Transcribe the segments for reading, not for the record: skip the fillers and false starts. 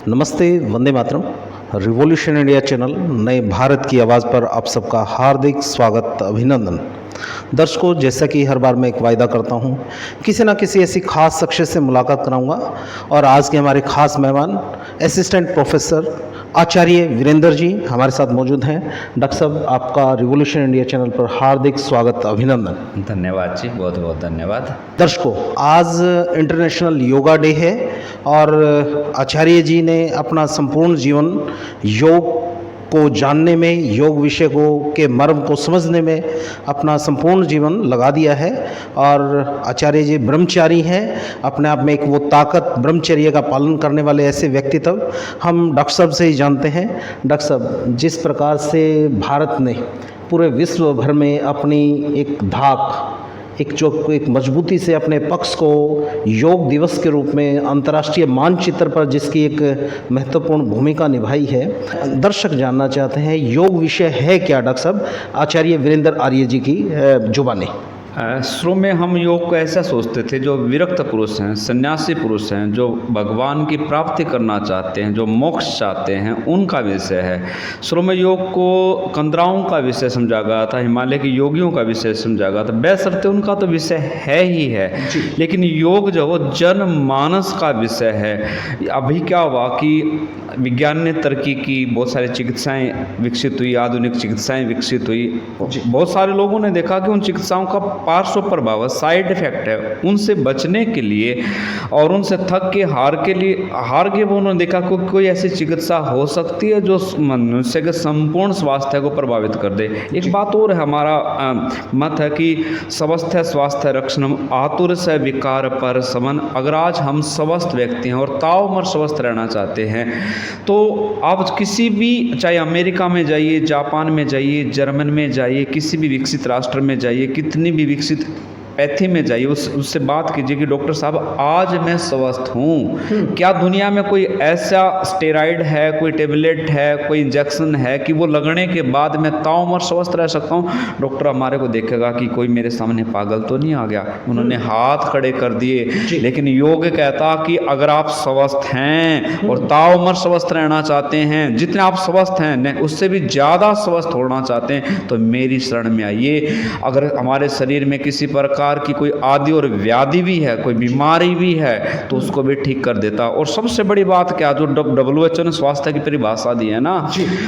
नमस्ते, Vande Mataram. Revolution India channel नए भारत की आवाज़ पर आप सबका हार्दिक स्वागत, अभिनंदन। दर्शकों, जैसा कि हर बार मैं एक वायदा करता हूं, किसी ना किसी ऐसी खास शख्सियत से मुलाकात कराऊंगा और आज के हमारे खास मेहमान असिस्टेंट प्रोफेसर आचार्य वीरेंद्र जी हमारे साथ मौजूद हैं। डॉक्टर साहब, आपका रिवॉल्यूशन इंडिया चैनल पर हार्दिक स्वागत, अभिनंदन। धन्यवाद जी, बहुत बहुत धन्यवाद। दर्शकों, आज इंटरनेशनल योगा डे है और आचार्य जी ने अपना संपूर्ण जीवन योग को जानने में, योग विषय को के मर्म को समझने में अपना संपूर्ण जीवन लगा दिया है। और आचार्य जी ब्रह्मचारी हैं, अपने आप में एक वो ताकत, ब्रह्मचर्य का पालन करने वाले ऐसे व्यक्तित्व हम डॉक्टर साहब से ही जानते हैं। डॉक्टर साहब, जिस प्रकार से भारत ने पूरे विश्व भर में अपनी एक धाक, एक मजबूती से अपने पक्ष को योग दिवस के रूप में अंतर्राष्ट्रीय मानचित्र पर जिसकी एक महत्वपूर्ण भूमिका निभाई है, दर्शक जानना चाहते हैं योग विषय है क्या डॉक्टर साहब, आचार्य वीरेंद्र आर्य जी की जुबानी। शुरू में हम योग को ऐसा सोचते थे, जो विरक्त पुरुष हैं, सन्यासी पुरुष हैं, जो भगवान की प्राप्ति करना चाहते हैं, जो मोक्ष चाहते हैं, उनका विषय है। शुरू में योग को कंदराओं का विषय समझा गया था, हिमालय के योगियों का विषय समझा गया था। बेशर्ते उनका तो विषय है ही है, लेकिन योग जो वो जनमानस का विषय है। अभी क्या हुआ कि विज्ञान ने तरक्की की, बहुत सारी चिकित्साएं विकसित हुई, आधुनिक चिकित्साएं विकसित हुई। बहुत सारे लोगों ने देखा कि उन चिकित्साओं का पार्श्व प्रभाव, साइड इफेक्ट है। उनसे बचने के लिए और उनसे थक के हार के वो उन्होंने देखा कि कोई ऐसी चिकित्सा हो सकती है जो मनुष्य के संपूर्ण स्वास्थ्य को प्रभावित कर दे। एक बात और है, हमारा मत है कि स्वस्थ स्वास्थ्य रक्षणम आतुर से विकार पर समन। अगर आज हम स्वस्थ व्यक्ति हैं और ताउम्र स्वस्थ रहना चाहते हैं, तो आप किसी भी, चाहे अमेरिका में जाइए, जापान में जाइए, जर्मन में जाइए, किसी भी विकसित राष्ट्र में जाइए, कितनी भी विकसित पैथी में जाइए, उससे बात कीजिए कि डॉक्टर साहब आज मैं स्वस्थ हूँ। क्या दुनिया में कोई ऐसा स्टेरॉइड है, कोई टेबलेट है, कोई इंजेक्शन है कि वो लगने के बाद मैं ताउम्र स्वस्थ रह सकता हूँ? डॉक्टर हमारे को देखेगा कि कोई मेरे सामने पागल तो नहीं आ गया। उन्होंने हाथ खड़े कर दिए। लेकिन योग कहता कि अगर आप स्वस्थ हैं और ताउम्र स्वस्थ रहना चाहते हैं, जितने आप स्वस्थ हैं उससे भी ज़्यादा स्वस्थ होना चाहते हैं, तो मेरी शरण में आइए। अगर हमारे शरीर में किसी प्रकार की कोई आदि और व्याधि भी है, कोई बीमारी भी है, तो उसको भी ठीक कर देता। और सबसे बड़ी बात क्या, जो WHO ने स्वास्थ्य की परिभाषा दी है ना,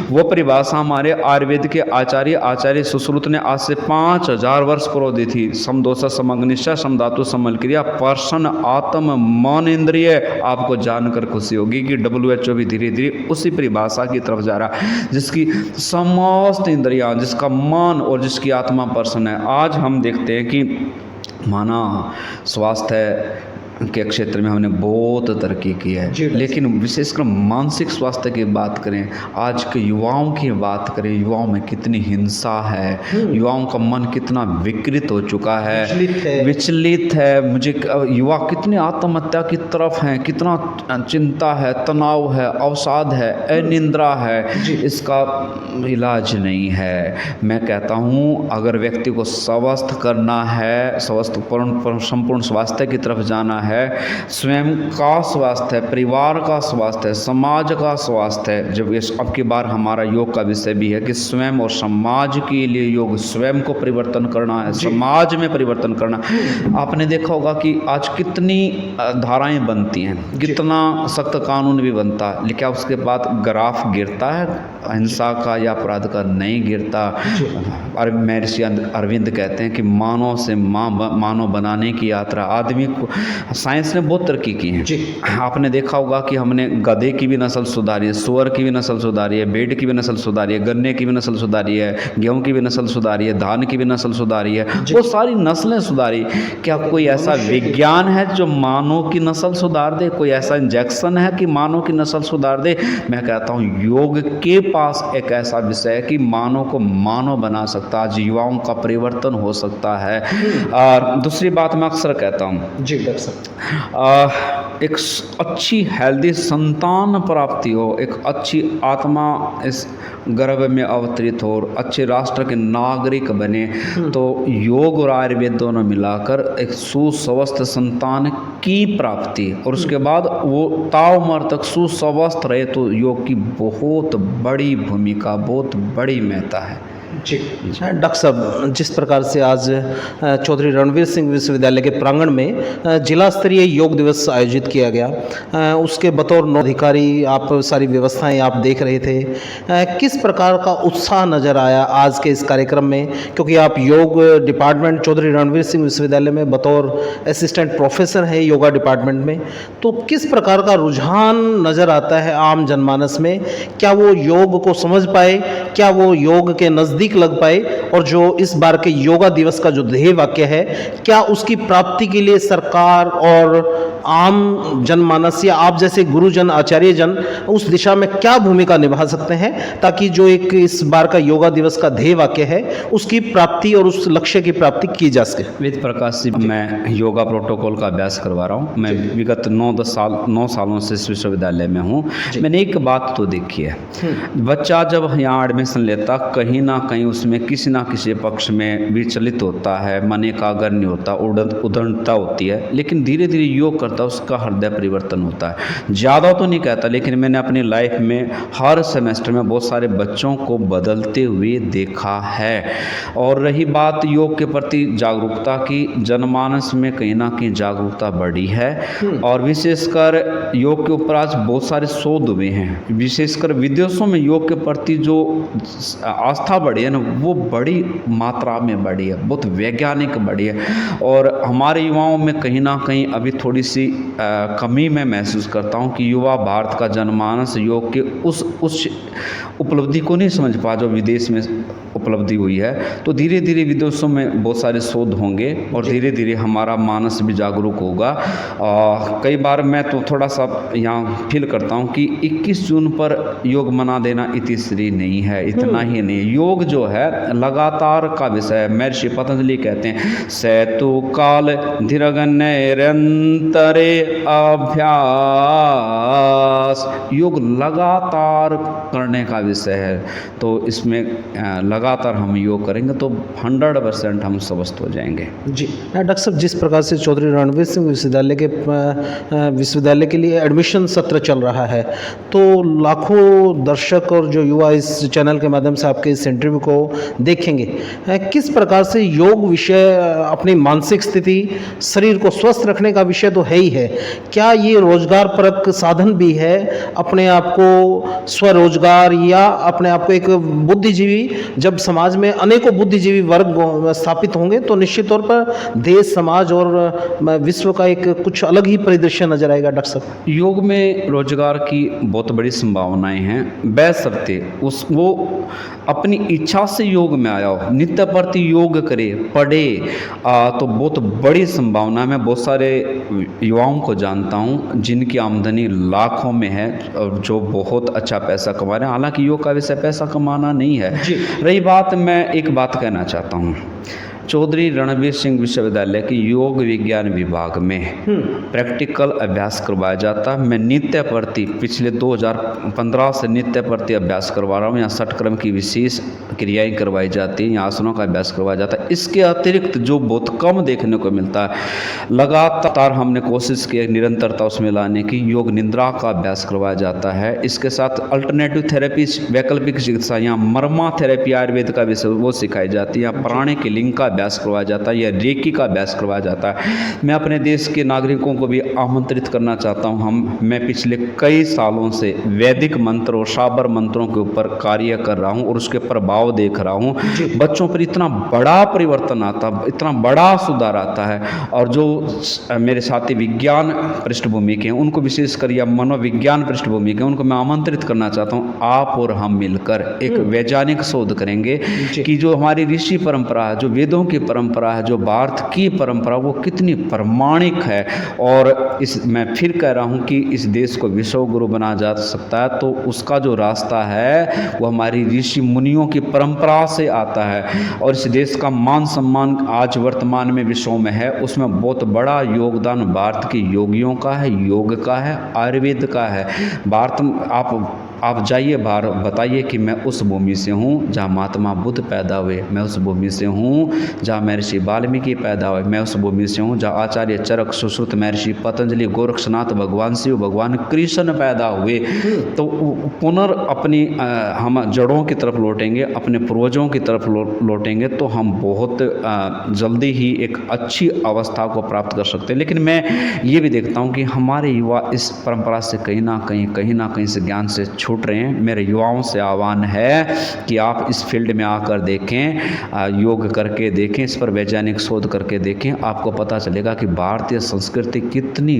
वो परिभाषा हमारे आयुर्वेद के आचार्य सुश्रुत ने आज से 5000 वर्ष पूर्व दी थी। समदोष समग्निशा समधातु समल क्रिया पर्सन आत्म मन इंद्रिय। आपको जानकर खुशी होगी कि WHO भी धीरे धीरे उसी परिभाषा की तरफ जा रहा है, जिसकी समस्त इंद्रियां, जिसका मन और जिसकी आत्मा पर्सन है। आज हम देखते हैं कि माना स्वास्थ्य के क्षेत्र में हमने बहुत तरक्की की है, लेकिन विशेषकर मानसिक स्वास्थ्य की बात करें, आज के युवाओं की बात करें, युवाओं में कितनी हिंसा है, युवाओं का मन कितना विकृत हो चुका है, विचलित है। मुझे युवा कितने आत्महत्या की तरफ हैं, कितना चिंता है, तनाव है, अवसाद है, अनिद्रा है। इसका इलाज नहीं है। मैं कहता हूँ, अगर व्यक्ति को स्वस्थ करना है, संपूर्ण स्वास्थ्य की तरफ जाना है, स्वयं का स्वास्थ्य है, परिवार का स्वास्थ्य है, समाज का स्वास्थ्य है। जब इस अब की बार हमारा योग का विषय भी है कि स्वयं और समाज के लिए योग, स्वयं को परिवर्तन करना है, समाज में परिवर्तन करना। आपने देखा होगा कि आज कितनी धाराएं बनती हैं, कितना सख्त कानून भी बनता है, लेकिन उसके बाद ग्राफ गिरता है अहिंसा का या अपराध का? नहीं गिरता। महर्षि अरविंद कहते हैं कि मानव से मानव बनाने की यात्रा, आदमी को साइंस ने बहुत तरक्की की है। आपने देखा होगा कि हमने गधे की भी नस्ल सुधारी है, सुअर की भी नस्ल सुधारी है, भेड़ की भी नस्ल सुधारी है, गन्ने की भी नस्ल सुधारी है, गेहूं की भी नस्ल सुधारी है, धान की भी नस्ल सुधारी है, वो सारी नस्लें सुधारी। क्या कोई ऐसा विज्ञान है जो मानव की नस्ल सुधार दे? कोई ऐसा इंजेक्शन है कि मानव की नस्ल सुधार दे? मैं कहता हूँ योग के पास एक ऐसा विषय है कि मानव को मानव बना सकता है। आज युवाओं का परिवर्तन हो सकता है। और दूसरी बात मैं अक्सर कहता हूँ, एक अच्छी हेल्दी संतान प्राप्ति हो, एक अच्छी आत्मा इस गर्भ में अवतरित हो और अच्छे राष्ट्र के नागरिक बने, तो योग और आयुर्वेद दोनों मिलाकर एक सुस्वस्थ संतान की प्राप्ति और उसके बाद वो ताव उम्र तक सुस्वस्थ रहे, तो योग की बहुत बड़ी भूमिका, बहुत बड़ी महत्ता है। जी डॉक्टर साहब, जिस प्रकार से आज चौधरी रणवीर सिंह विश्वविद्यालय के प्रांगण में जिला स्तरीय योग दिवस आयोजित किया गया, उसके बतौर नौ अधिकारी आप सारी व्यवस्थाएं आप देख रहे थे, किस प्रकार का उत्साह नज़र आया आज के इस कार्यक्रम में? क्योंकि आप योग डिपार्टमेंट चौधरी रणवीर सिंह विश्वविद्यालय में बतौर असिस्टेंट प्रोफेसर हैं योगा डिपार्टमेंट में, तो किस प्रकार का रुझान नज़र आता है आम जनमानस में? क्या वो योग को समझ पाए, क्या वो योग के नज़दीक लग पाए, और जो इस बार के योगा दिवस का जो ध्येय वाक्य है, क्या उसकी प्राप्ति के लिए सरकार और आम जनमानस या आप जैसे गुरुजन आचार्य जन उस दिशा में क्या भूमिका निभा सकते हैं, ताकि जो एक इस बार का योगा दिवस का ध्येय वाक्य है उसकी प्राप्ति और उस लक्ष्य की प्राप्ति की जा सके? वेद प्रकाश जी, मैं योगा प्रोटोकॉल का अभ्यास करवा रहा हूँ। मैं विगत 9 सालों से इस विश्वविद्यालय में हूँ। मैंने एक बात तो देखी है, बच्चा जब यहाँ एडमिशन लेता, कहीं ना कहीं उसमें किसी ना किसी पक्ष में विचलित होता है, मन एकाग्र होता, उदंडता होती है, लेकिन धीरे धीरे योग करता उसका हृदय परिवर्तन होता है। ज़्यादा तो नहीं कहता, लेकिन मैंने अपनी लाइफ में हर सेमेस्टर में बहुत सारे बच्चों को बदलते हुए देखा है। और रही बात योग के प्रति जागरूकता की, जनमानस में कहीं ना कहीं जागरूकता बढ़ी है, और विशेषकर योग के ऊपर आज बहुत सारे शोध हुए हैं। विशेषकर विदेशों में योग के प्रति जो आस्था बढ़ी है ना, वो बड़ी मात्रा में बढ़ी है, बहुत वैज्ञानिक बढ़ी है। और हमारे युवाओं में कहीं ना कहीं अभी थोड़ी सी कमी मैं महसूस करता हूँ कि युवा भारत का जनमानस योग के उस उपलब्धि को नहीं समझ पा जो विदेश में उपलब्धि हुई है। तो धीरे धीरे विदेशों में बहुत सारे शोध होंगे और धीरे धीरे हमारा मानस भी जागरूक होगा। कई बार मैं तो थोड़ा सा यहाँ फील करता हूँ कि 21 जून पर योग मना देना इतिश्री नहीं है, इतना ही नहीं। योग जो है लगातार का विषय है। महर्षि पतंजलि कहते हैं, सैतु काल धीरग निरंतरे अभ्यास। योग लगातार करने का विषय है, तो इसमें लगातार हम योग करेंगे तो 100% हम स्वस्थ हो जाएंगे। जी डॉक्टर साहब, जिस प्रकार से चौधरी रणवीर सिंह विश्वविद्यालय के लिए एडमिशन सत्र चल रहा है, तो लाखों दर्शक और जो युवा इस चैनल के माध्यम से आपके इस इंटरव्यू को देखेंगे, किस प्रकार से योग विषय अपनी मानसिक स्थिति, शरीर को स्वस्थ रखने का विषय तो है ही है, क्या ये रोजगार परक साधन भी है? अपने आप को स्वरोजगार या अपने आप को एक बुद्धिजीवी, जब समाज में अनेकों बुद्धिजीवी वर्ग स्थापित होंगे तो निश्चित तौर पर देश, समाज और विश्व का एक कुछ अलग ही परिदृश्य नजर आएगा। डॉक्टर साहब, योग में रोजगार की बहुत बड़ी संभावनाएं हैं, बशर्ते वो अपनी इच्छा से योग में आया हो, नित्य प्रति योग करे, पढ़े, तो बहुत बड़ी संभावना। मैं बहुत सारे युवाओं को जानता हूं जिनकी आमदनी लाखों में है और जो बहुत अच्छा पैसा कमा रहे हैं। हालांकि योग का विषय पैसा कमाना नहीं है। रही बात, मैं एक बात कहना चाहता हूं, चौधरी रणवीर सिंह विश्वविद्यालय के योग विज्ञान विभाग में प्रैक्टिकल अभ्यास करवाया जाता है। मैं नित्य प्रति पिछले 2015 से नित्य प्रति अभ्यास करवा रहा हूँ। यहाँ षटक्रम की विशेष क्रियाएं करवाई जाती हैं, यहाँ आसनों का अभ्यास करवाया जाता है। इसके अतिरिक्त जो बहुत कम देखने को मिलता है, लगातार हमने कोशिश की निरंतरता उसमें लाने की, योग निद्रा का अभ्यास करवाया जाता है। इसके साथ अल्टरनेटिव थेरेपी, वैकल्पिक चिकित्सा, यहाँ मर्मा थेरेपी आयुर्वेद का विषय वो सिखाई जाती है, यहाँ प्राणिक लिंग का अभ्यास करवाया जाता है या रेकी का अभ्यास करवाया जाता है। मैं अपने देश के नागरिकों को भी आमंत्रित करना चाहता हूं, मैं पिछले कई सालों से वैदिक मंत्र और शाबर मंत्रों के ऊपर कार्य कर रहा हूं और उसके प्रभाव देख रहा हूं। बच्चों पर इतना बड़ा परिवर्तन आता, इतना बड़ा सुधार आता है। और जो मेरे साथी विज्ञान पृष्ठभूमि के हैं, उनको विशेषकर या मनोविज्ञान पृष्ठभूमि के, उनको मैं आमंत्रित करना चाहता हूँ, आप और हम मिलकर एक वैज्ञानिक शोध करेंगे कि जो हमारी ऋषि परंपरा है, जो वेदों वेदों की परंपरा है, जो भारत की परंपरा, वो कितनी प्रमाणिक है। और मैं फिर कह रहा हूँ कि इस देश को विश्व गुरु बना जा सकता है तो उसका जो रास्ता है वो हमारी ऋषि मुनियों की परंपरा से आता है। और इस देश का मान सम्मान आज वर्तमान में विश्व में है, उसमें बहुत बड़ा योगदान भारत के योगियों का है, योग का है, आयुर्वेद का है। भारत आप जाइए बाहर, बताइए कि मैं उस भूमि से हूँ जहाँ महात्मा बुद्ध पैदा हुए, मैं उस भूमि से हूँ जहाँ महर्षि वाल्मीकि पैदा हुए, मैं उस भूमि से हूँ जहाँ आचार्य चरक, सुश्रुत, महर्षि पतंजलि, गोरक्षनाथ, भगवान शिव, भगवान कृष्ण पैदा हुए। तो अपनी हम जड़ों की तरफ लौटेंगे, अपने पूर्वजों की तरफ लौटेंगे तो हम बहुत जल्दी ही एक अच्छी अवस्था को प्राप्त कर सकते हैं। लेकिन मैं ये भी देखता हूँ कि हमारे युवा इस परंपरा से कहीं ना कहीं इस ज्ञान से छूट रहे हैं। मेरे युवाओं से आह्वान है कि आप इस फील्ड में आकर देखें, योग करके देखें, इस पर वैज्ञानिक शोध करके देखें, आपको पता चलेगा कि भारतीय संस्कृति कितनी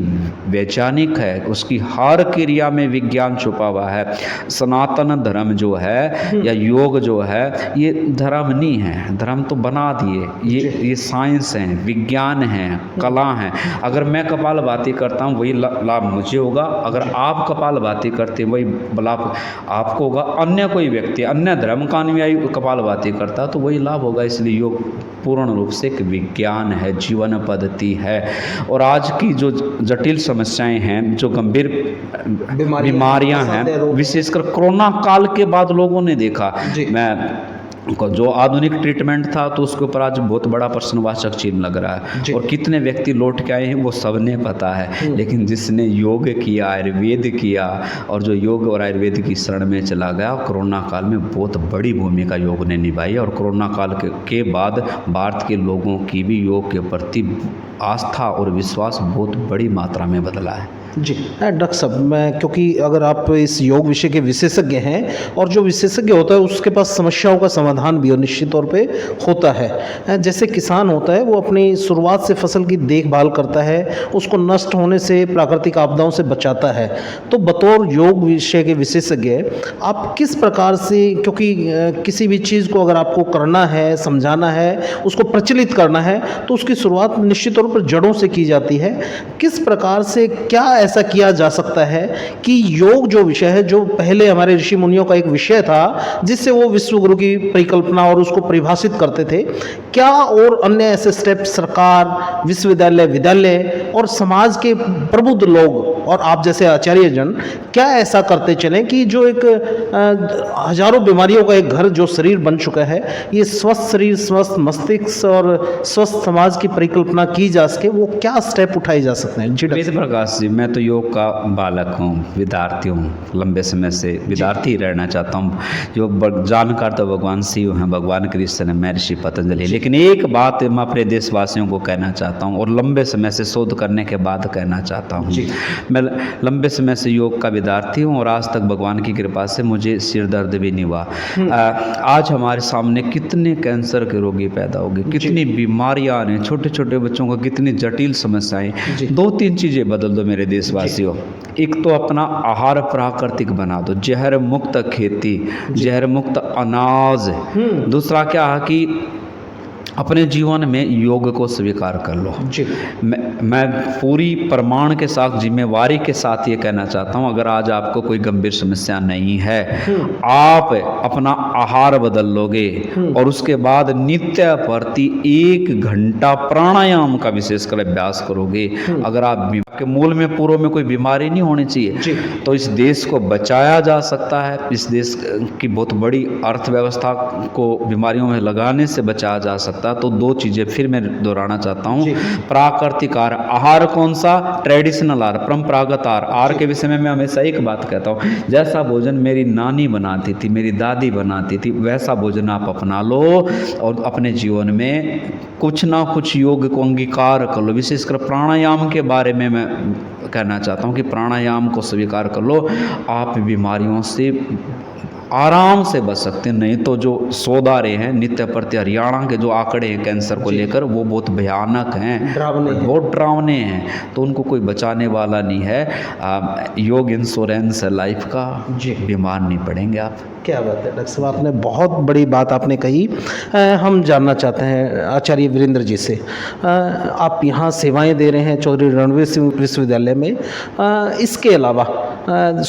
वैज्ञानिक है, उसकी हर क्रिया में विज्ञान छुपा हुआ है। सनातन धर्म जो है या योग जो है ये धर्म नहीं है, धर्म तो बना दिए, ये साइंस है, विज्ञान है, कला है। अगर मैं कपालभाति करता हूँ वही लाभ मुझे होगा, अगर आप कपालभाति करते वही लाभ आपको होगा। अन्य कोई व्यक्ति अन्य धर्म का अनुयायी कपालभाति करता तो वही लाभ होगा। इसलिए योग पूर्ण रूप से एक विज्ञान है, जीवन पद्धति है। और आज की जो जटिल समस्याएं हैं, जो गंभीर बीमारियां हैं, विशेषकर कोरोना काल के बाद लोगों ने देखा, जो आधुनिक ट्रीटमेंट था तो उसके ऊपर आज बहुत बड़ा प्रश्नवाचक चिन्ह लग रहा है। और कितने व्यक्ति लौट के आए हैं वो सबने पता है। लेकिन जिसने योग किया, आयुर्वेद किया और जो योग और आयुर्वेद की शरण में चला गया, कोरोना काल में बहुत बड़ी भूमिका योग ने निभाई। और कोरोना काल के बाद भारत के लोगों की भी योग के प्रति आस्था और विश्वास बहुत बड़ी मात्रा में बदला है। जी डॉक्टर साहब, मैं क्योंकि अगर आप इस योग विषय के विशेषज्ञ हैं और जो विशेषज्ञ होता है उसके पास समस्याओं का समाधान भी निश्चित तौर पे होता है। जैसे किसान होता है वो अपनी शुरुआत से फसल की देखभाल करता है, उसको नष्ट होने से, प्राकृतिक आपदाओं से बचाता है। तो बतौर योग विषय के विशेषज्ञ आप किस प्रकार से, क्योंकि किसी भी चीज़ को अगर आपको करना है, समझाना है, उसको प्रचलित करना है तो उसकी शुरुआत निश्चित तौर पर जड़ों से की जाती है। किस प्रकार से क्या ऐसा किया जा सकता है कि योग जो विषय है, जो पहले हमारे ऋषि मुनियों का एक विषय था जिससे वो विश्व गुरु की परिकल्पना और उसको परिभाषित करते थे, क्या और अन्य ऐसे स्टेप सरकार, विश्वविद्यालय, विद्यालय और समाज के प्रबुद्ध लोग और आप जैसे आचार्य जन क्या ऐसा करते चलें कि जो एक हजारों बीमारियों का एक घर जो शरीर बन चुका है, ये स्वस्थ शरीर, स्वस्थ मस्तिष्क और स्वस्थ समाज की परिकल्पना की जा सके, वो क्या स्टेप उठाए जा सकते हैं? जी वेद प्रकाश जी, मैं तो योग का बालक हूँ, विद्यार्थी हूँ, लंबे समय से विद्यार्थी रहना चाहता हूँ। योग जानकार तो भगवान शिव हैं, भगवान कृष्ण हैं, महर्षि पतंजलि। लेकिन एक बात मैं अपने देशवासियों को कहना चाहता हूँ और लंबे समय से शोध करने के बाद कहना चाहता हूँ। मैं लंबे समय से योग का विद्यार्थी हूँ और आज तक भगवान की कृपा से मुझे सिर दर्द भी नहीं हुआ। आज हमारे सामने कितने कैंसर के रोगी पैदा हो गए, कितनी बीमारियां आ रही हैं, छोटे छोटे बच्चों को कितनी जटिल समस्याएं। 2-3 चीज़ें बदल दो मेरे देशवासियों। एक तो अपना आहार प्राकृतिक बना दो, जहर मुक्त खेती, जहर मुक्त अनाज। दूसरा क्या है कि अपने जीवन में योग को स्वीकार कर लो। मैं पूरी प्रमाण के साथ, जिम्मेवारी के साथ ये कहना चाहता हूँ, अगर आज आपको कोई गंभीर समस्या नहीं है, आप अपना आहार बदल लोगे और उसके बाद नित्य प्रति 1 घंटा प्राणायाम का विशेषकर अभ्यास करोगे, अगर आप के मूल में पूर्व में कोई बीमारी नहीं होनी चाहिए, तो इस देश को बचाया जा सकता है। इस देश की बहुत बड़ी अर्थव्यवस्था को बीमारियों में लगाने से बचाया जा सकता है। तो 2 चीज़ें फिर मैं दोहराना चाहता हूँ। प्राकृतिक आहार कौन सा? ट्रेडिशनल आहार, परंपरागत आहार के विषय में मैं हमेशा एक बात कहता हूँ, जैसा भोजन मेरी नानी बनाती थी, मेरी दादी बनाती थी, वैसा भोजन आप अपना लो और अपने जीवन में कुछ ना कुछ योग को अंगीकार कर लो। विशेषकर प्राणायाम के बारे में मैं कहना चाहता हूँ कि प्राणायाम को स्वीकार कर लो, आप बीमारियों से आराम से बच सकते हैं। नहीं तो जो सौदारे हैं नित्य प्रति हरियाणा के जो आंकड़े हैं कैंसर को लेकर वो बहुत भयानक हैं, डरावने हैं। बहुत डरावने हैं, तो उनको कोई बचाने वाला नहीं है। योग इंश्योरेंस है लाइफ का, जी। बीमार नहीं पड़ेंगे आप। क्या बात है डॉक्टर साहब, आपने बहुत बड़ी बात आपने कही। हम जानना चाहते हैं आचार्य वीरेंद्र जी से, आप यहाँ सेवाएं दे रहे हैं चौधरी रणवीर सिंह विश्वविद्यालय में, इसके अलावा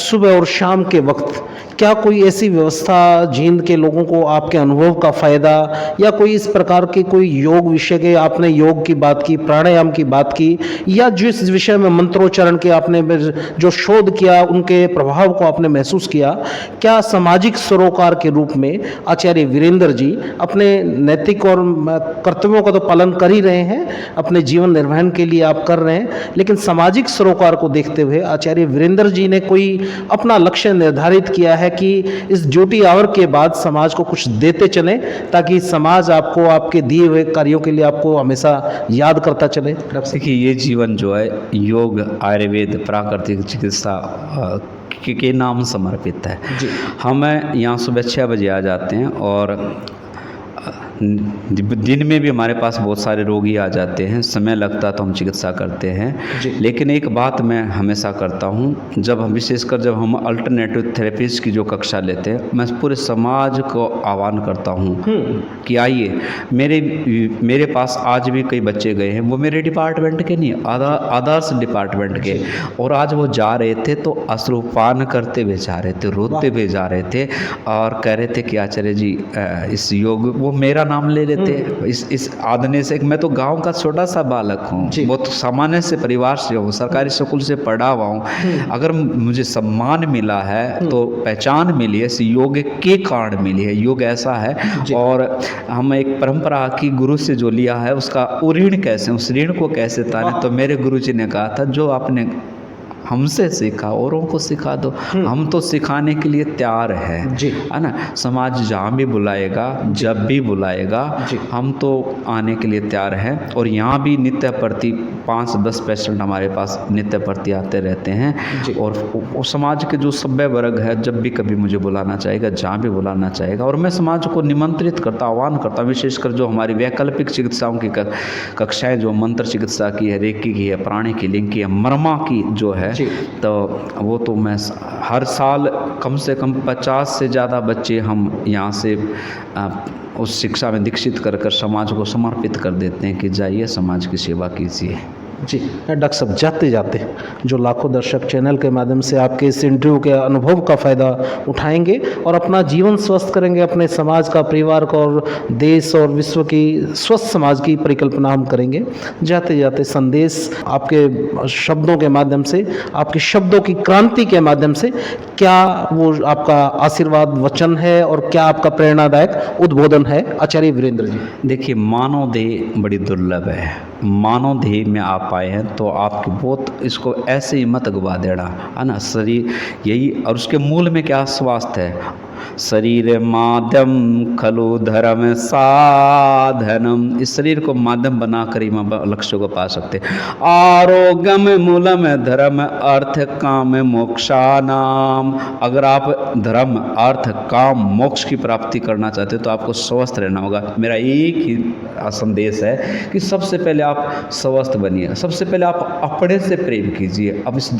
सुबह और शाम के वक्त क्या कोई ऐसी व्यवस्था जिनके लोगों को आपके अनुभव का फ़ायदा या कोई इस प्रकार के कोई योग विषय के, आपने योग की बात की, प्राणायाम की बात की, या जिस विषय में मंत्रोच्चारण के आपने जो शोध किया उनके प्रभाव को आपने महसूस किया, क्या सामाजिक सरोकार के रूप में आचार्य वीरेंद्र जी अपने नैतिक और कर्तव्यों का तो पालन कर ही रहे हैं, अपने जीवन निर्वहन के लिए आप कर रहे हैं, लेकिन सामाजिक सरोकार को देखते हुए आचार्य वीरेंद्र जी ने कोई अपना लक्ष्य निर्धारित किया है कि इस ड्यूटी आवर के बाद समाज को कुछ देते चलें ताकि समाज आपको आपके दिए हुए कार्यों के लिए आपको हमेशा याद करता चले? देखिए ये जीवन जो है योग, आयुर्वेद, प्राकृतिक चिकित्सा के नाम समर्पित है। जी। हम यहाँ सुबह 6 बजे आ जाते हैं और दिन में भी हमारे पास बहुत सारे रोगी आ जाते हैं, समय लगता तो हम चिकित्सा करते हैं। जी। लेकिन एक बात मैं हमेशा करता हूँ, जब हम विशेषकर जब हम अल्टरनेटिव थेरेपीज़ की जो कक्षा लेते हैं, मैं पूरे समाज को आह्वान करता हूँ कि आइए। मेरे पास आज भी कई बच्चे गए हैं, वो मेरे डिपार्टमेंट के नहीं, आदर्श डिपार्टमेंट के, और आज वो जा रहे थे तो अश्रुपान करते हुए जा रहे थे, रोते हुए जा रहे थे और कह रहे थे कि आचार्य जी इस योग, वो मेरा नाम ले लेते इस आदमी से। मैं तो गांव का छोटा सा बालक हूँ, बहुत सामान्य से परिवार से हूँ, सरकारी स्कूल से पढ़ा हुआ हूँ। अगर मुझे सम्मान मिला है तो पहचान मिली है, इस योग के कारण मिली है। योग ऐसा है, और हम एक परंपरा की गुरु से जो लिया है उसका ऋण कैसे, उस ऋण को कैसे ताने, तो मेरे गुरु जी ने कहा था जो आपने हमसे सीखा औरों को सिखा दो। हम तो सिखाने के लिए तैयार है जी। है ना। समाज जहाँ भी बुलाएगा, जब भी बुलाएगा, हम तो आने के लिए तैयार हैं। और यहाँ भी नित्य प्रति 5-10 पेशेंट हमारे पास नित्य प्रति आते रहते हैं। और समाज के जो सभ्य वर्ग है जब भी कभी मुझे बुलाना चाहेगा, जहाँ भी बुलाना चाहेगा, और मैं समाज को निमंत्रित करता, आह्वान करता, विशेषकर जो हमारी वैकल्पिक चिकित्साओं की कक्षाएँ, जो मंत्र चिकित्सा की है, रेकी की है, प्राणी की, लिंग की है, मर्मा की जो है, तो वो तो मैं हर साल कम से कम 50 से ज़्यादा बच्चे हम यहाँ से उस शिक्षा में दीक्षित कर समाज को समर्पित कर देते हैं कि जाइए समाज की सेवा कीजिए। जी डॉक्टर साहब, जाते जाते जो लाखों दर्शक चैनल के माध्यम से आपके इस इंटरव्यू के अनुभव का फ़ायदा उठाएंगे और अपना जीवन स्वस्थ करेंगे, अपने समाज का, परिवार का और देश और विश्व की स्वस्थ समाज की परिकल्पना हम करेंगे, जाते जाते संदेश आपके शब्दों के माध्यम से, आपके शब्दों की क्रांति के माध्यम से, क्या वो आपका आशीर्वाद वचन है और क्या आपका प्रेरणादायक उद्बोधन है आचार्य वीरेंद्र जी? देखिए, मानव देह बड़ी दुर्लभ है। मानव देह में आप आए हैं तो आपकी बहुत, इसको ऐसे ही मत गवा देना, है ना। शरीर यही, और उसके मूल में क्या स्वास्थ्य है। शरीर माध्यम खलु धर्म साधनम, इस शरीर को माध्यम बनाकर ही लक्ष्य को पा सकते। आरोग्यम मूलम धर्म अर्थ काम मोक्षानाम, अगर आप धर्म, अर्थ, काम, मोक्ष की प्राप्ति करना चाहते हो तो आपको स्वस्थ रहना होगा। मेरा एक ही संदेश है कि सबसे पहले आप स्वस्थ बनिए, सबसे पहले आप अपने से प्रेम कीजिए। अब इस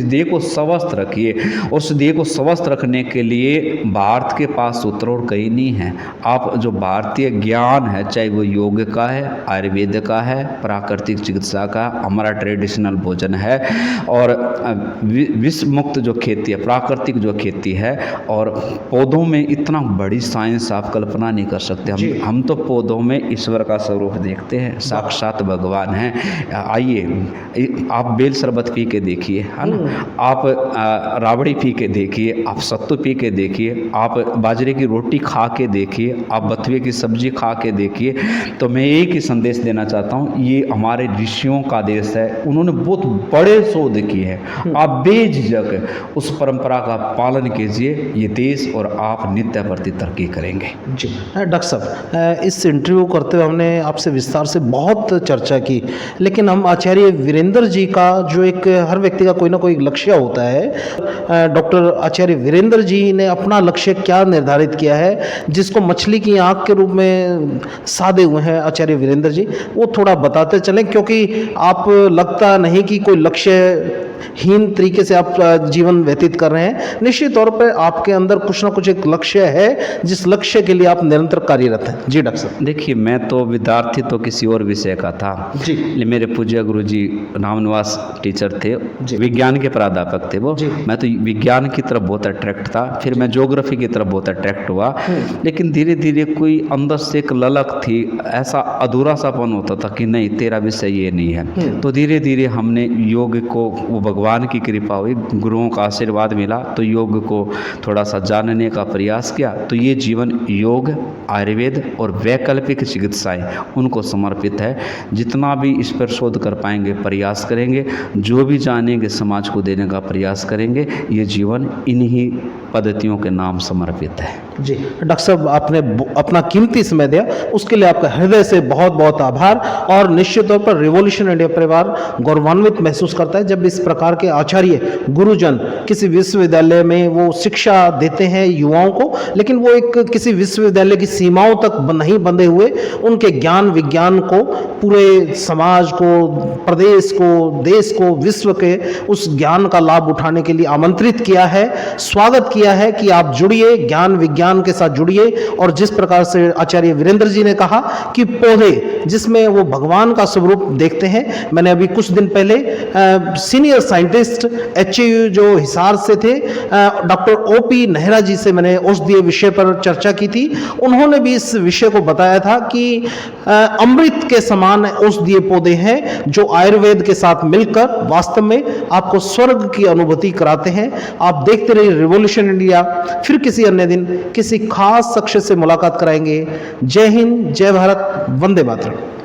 देह को स्वस्थ रखिए, और उस देह को स्वस्थ रखने के लिए भारत के पास सूत्र और कहीं नहीं है। आप जो भारतीय ज्ञान है, चाहे वो योग का है, आयुर्वेद का है, प्राकृतिक चिकित्सा का, हमारा ट्रेडिशनल भोजन है, और विष मुक्त जो खेती है, प्राकृतिक जो खेती है, और पौधों में इतना बड़ी साइंस आप कल्पना नहीं कर सकते। हम तो पौधों में ईश्वर का स्वरूप देखते हैं, साक्षात भगवान हैं। आइए, आप बेल शरबत पी के देखिए, है ना, आप राबड़ी पी के देखिए, आप सत्तू पी के देखिए, आप बाजरे की रोटी खा के देखिए, आप बथुए की सब्जी खा के देखिए। तो मैं एक ही संदेश देना चाहता हूँ, ये हमारे ऋषियों का देश है, उन्होंने बहुत बड़े शोध किए हैं। आप बेझिझक उस परंपरा का पालन कीजिए, ये देश और आप नित्य प्रति तरक्की करेंगे। जी डॉक्टर साहब, इस इंटरव्यू करते हुए हमने आपसे विस्तार से बहुत चर्चा की, लेकिन हम आचार्य वीरेंद्र जी का जो एक, हर व्यक्ति का कोई ना कोई लक्ष्य होता है, डॉक्टर आचार्य वीरेंद्र जी ने अपना अपना लक्ष्य क्या निर्धारित किया है, जिसको मछली की आंख के रूप में साधे हुए हैं आचार्य वीरेंद्र जी, वो थोड़ा बताते चलें, क्योंकि आप लगता नहीं कि कोई लक्ष्य हीन तरीके से आप जीवन व्यतीत कर रहे हैं। निश्चित तौर पर आपके अंदर कुछ ना कुछ एक लक्ष्य है, जिस लक्ष्य के लिए आप निरंतर कार्यरत हैं। जी डॉक्टर साहब। देखिए, मैं तो विद्यार्थी तो किसी और विषय का था जी। मेरे पूज्य गुरु जी नामनिवास टीचर थे, विज्ञान के प्राध्यापक थे वो। मैं तो विज्ञान की तरफ बहुत अट्रैक्ट था, फिर मैं ज्योग्राफी की तरफ बहुत अट्रैक्ट हुआ, लेकिन धीरे धीरे कोई अंदर से एक ललक थी, ऐसा अधूरा सापन होता था कि नहीं तेरा विषय ये नहीं है। तो धीरे धीरे हमने योग को, वो भगवान की कृपा हुई, गुरुओं का आशीर्वाद मिला, तो योग को थोड़ा सा जानने का प्रयास किया। तो ये जीवन योग, आयुर्वेद और वैकल्पिक चिकित्साएं उनको समर्पित है। जितना भी इस पर शोध कर पाएंगे प्रयास करेंगे, जो भी जानेंगे समाज को देने का प्रयास करेंगे। ये जीवन इन्हीं पद्धतियों के नाम समर्पित है। जी डॉक्टर साहब, आपने अपना कीमती समय दिया, उसके लिए आपका हृदय से बहुत बहुत आभार। और निश्चित तौर पर रिवॉल्यूशन इंडिया परिवार गौरवान्वित महसूस करता है जब इस प्रकार के आचार्य गुरुजन किसी विश्वविद्यालय में वो शिक्षा देते हैं युवाओं को, लेकिन वो एक किसी विश्वविद्यालय की सीमाओं तक नहीं बंधे हुए उनके ज्ञान विज्ञान को पूरे समाज को, प्रदेश को, देश को, विश्व के उस ज्ञान का लाभ उठाने के लिए आमंत्रित किया है, स्वागत किया है कि आप जुड़िए, ज्ञान विज्ञान के साथ जुड़िए। और जिस प्रकार से आचार्य वीरेंद्र जी ने कहा कि पौधे जिसमें वो भगवान का स्वरूप देखते हैं, मैंने अभी कुछ दिन पहले सीनियर साइंटिस्ट HAU जो हिसार से थे डॉक्टर OP नेहरा जी से मैंने औषधीय विषय पर चर्चा की थी। उन्होंने भी इस विषय को बताया था कि अमृत के समान औषधीय पौधे हैं जो आयुर्वेद के साथ मिलकर वास्तव में आपको स्वर्ग की अनुभूति कराते हैं। आप देखते रहिए रिवॉल्यूशन इंडिया। फिर किसी अन्य दिन किसी खास शख्स से मुलाकात कराएंगे। जय हिंद, जय भारत, वंदे मातरम।